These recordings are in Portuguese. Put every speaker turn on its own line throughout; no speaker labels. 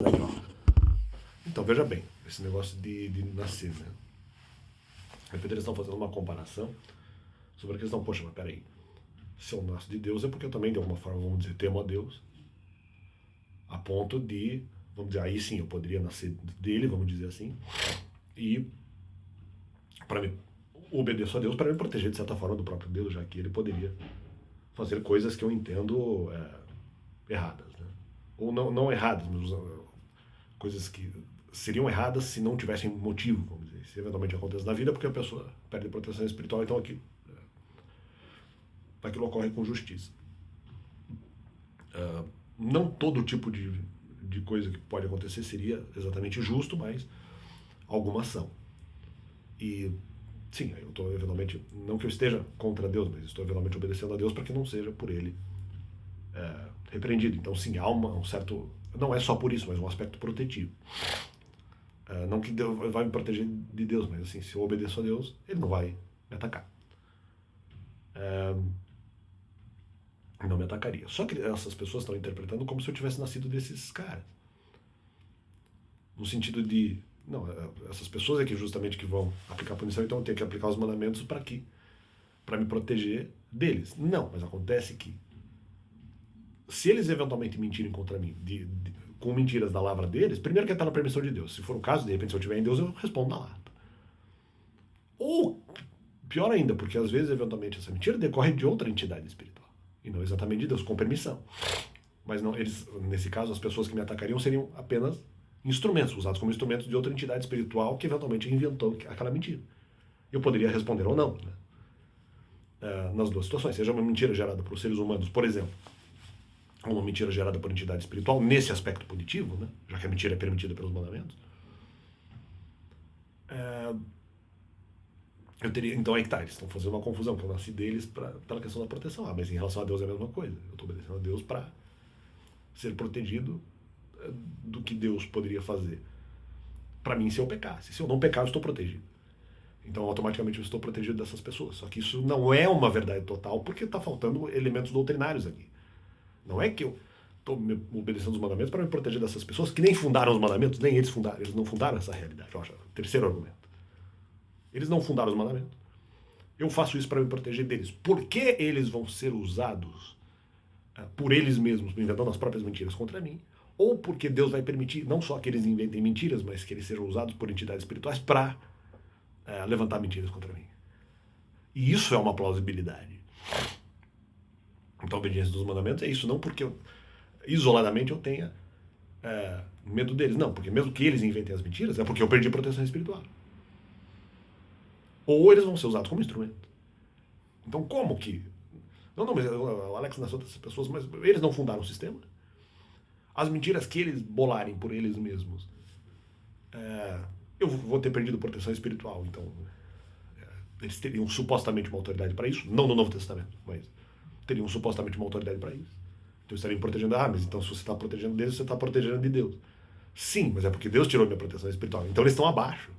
Legal. Então, veja bem, esse negócio de nascer, né? Repito, eles estão fazendo uma comparação sobre a questão, poxa, mas peraí, se eu nasço de Deus é porque eu também, de alguma forma, vamos dizer, temo a Deus, a ponto de, vamos dizer, aí sim, eu poderia nascer dele, vamos dizer assim, e para mim, obedeço a Deus para me proteger, de certa forma, do próprio Deus, já que ele poderia fazer coisas que eu entendo erradas, né? Ou não erradas, mas coisas que seriam erradas se não tivessem motivo, vamos dizer. Se eventualmente acontece na vida, porque a pessoa perde proteção espiritual, então aquilo ocorre com justiça. Não todo tipo de coisa que pode acontecer seria exatamente justo, mas algumas são. E sim, eu estou eventualmente, não que eu esteja contra Deus, mas estou eventualmente obedecendo a Deus para que não seja por ele repreendido. Então sim, há um certo, não é só por isso, mas um aspecto protetivo. Não que Deus vai me proteger de Deus, mas assim, se eu obedeço a Deus, ele não vai me atacar. Não me atacaria. Só que essas pessoas estão interpretando como se eu tivesse nascido desses caras. No sentido de, não, essas pessoas é que justamente que vão aplicar a punição, então eu tenho que aplicar os mandamentos para me proteger deles. Não, mas acontece que se eles eventualmente mentirem contra mim, com mentiras da lavra deles, primeiro que está na permissão de Deus. Se for o caso, de repente, se eu estiver em Deus, eu respondo na lata. Ou, pior ainda, porque às vezes, eventualmente, essa mentira decorre de outra entidade espiritual. E não exatamente de Deus, com permissão. Mas não, eles, nesse caso, as pessoas que me atacariam seriam apenas instrumentos, usados como instrumentos de outra entidade espiritual que eventualmente inventou aquela mentira. Eu poderia responder ou não, né? Nas duas situações. Seja uma mentira gerada por seres humanos, por exemplo, uma mentira gerada por entidade espiritual, nesse aspecto punitivo, né? Já que a mentira é permitida pelos mandamentos. Eu teria, então aí que tá, eles estão fazendo uma confusão, que eu nasci deles pela questão da proteção. Mas em relação a Deus é a mesma coisa. Eu estou obedecendo a Deus para ser protegido do que Deus poderia fazer para mim se eu pecasse. Se eu não pecar, eu estou protegido. Então, automaticamente, eu estou protegido dessas pessoas. Só que isso não é uma verdade total, porque está faltando elementos doutrinários aqui. Não é que eu estou obedecendo os mandamentos para me proteger dessas pessoas que nem fundaram os mandamentos, nem eles fundaram. Eles não fundaram essa realidade. Terceiro argumento. Eles não fundaram os mandamentos. Eu faço isso para me proteger deles. Por que eles vão ser usados por eles mesmos, inventando as próprias mentiras contra mim? Ou porque Deus vai permitir, não só que eles inventem mentiras, mas que eles sejam usados por entidades espirituais para levantar mentiras contra mim. E isso é uma plausibilidade. Então, a obediência dos mandamentos é isso, não porque isoladamente eu tenha medo deles. Não, porque mesmo que eles inventem as mentiras, é porque eu perdi proteção espiritual. Ou eles vão ser usados como instrumento. Então, como que... Não, mas o Alex nasceu dessas pessoas, mas eles não fundaram o sistema. As mentiras que eles bolarem por eles mesmos, eu vou ter perdido proteção espiritual. Então, eles teriam supostamente uma autoridade para isso. Não no Novo Testamento, mas teriam supostamente uma autoridade para isso. Então, estariam protegendo. Mas então se você está protegendo deles, você está protegendo de Deus. Sim, mas é porque Deus tirou minha proteção espiritual. Então, eles estão abaixo.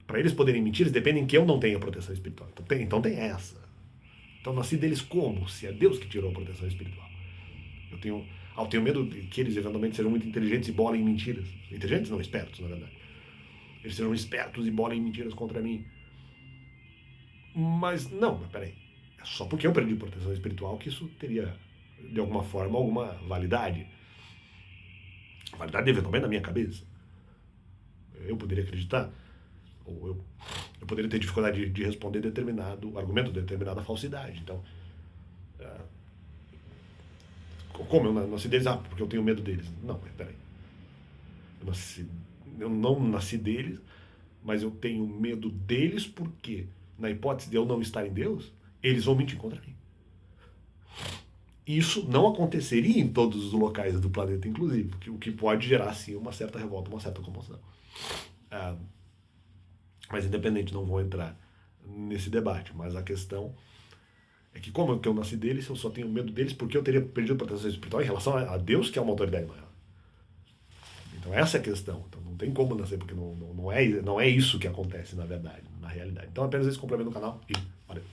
Para eles poderem mentir, eles dependem que eu não tenha proteção espiritual. Então tem essa. Então nasci deles como? Se é Deus que tirou a proteção espiritual. Eu tenho medo de que eles eventualmente sejam muito inteligentes e bolem mentiras. Inteligentes não, espertos, na verdade. Eles sejam espertos e bolem mentiras contra mim. Mas peraí. É só porque eu perdi proteção espiritual que isso teria, de alguma forma, alguma validade. Validade eventualmente na minha cabeça. Eu poderia acreditar. Ou eu poderia ter dificuldade de responder determinado argumento, determinada falsidade. Então, como eu nasci deles? Porque eu tenho medo deles. Não, mas peraí. Eu não nasci deles, mas eu tenho medo deles porque, na hipótese de eu não estar em Deus, eles vão mentir contra mim. Isso não aconteceria em todos os locais do planeta, inclusive, o que pode gerar, sim, uma certa revolta, uma certa comoção. Mas independente, não vou entrar nesse debate. Mas a questão é que como eu nasci deles, eu só tenho medo deles porque eu teria perdido a proteção espiritual em relação a Deus, que é uma autoridade maior. Então essa é a questão. Então não tem como nascer, porque não é isso que acontece na verdade, na realidade. Então apenas esse complemento do canal e valeu.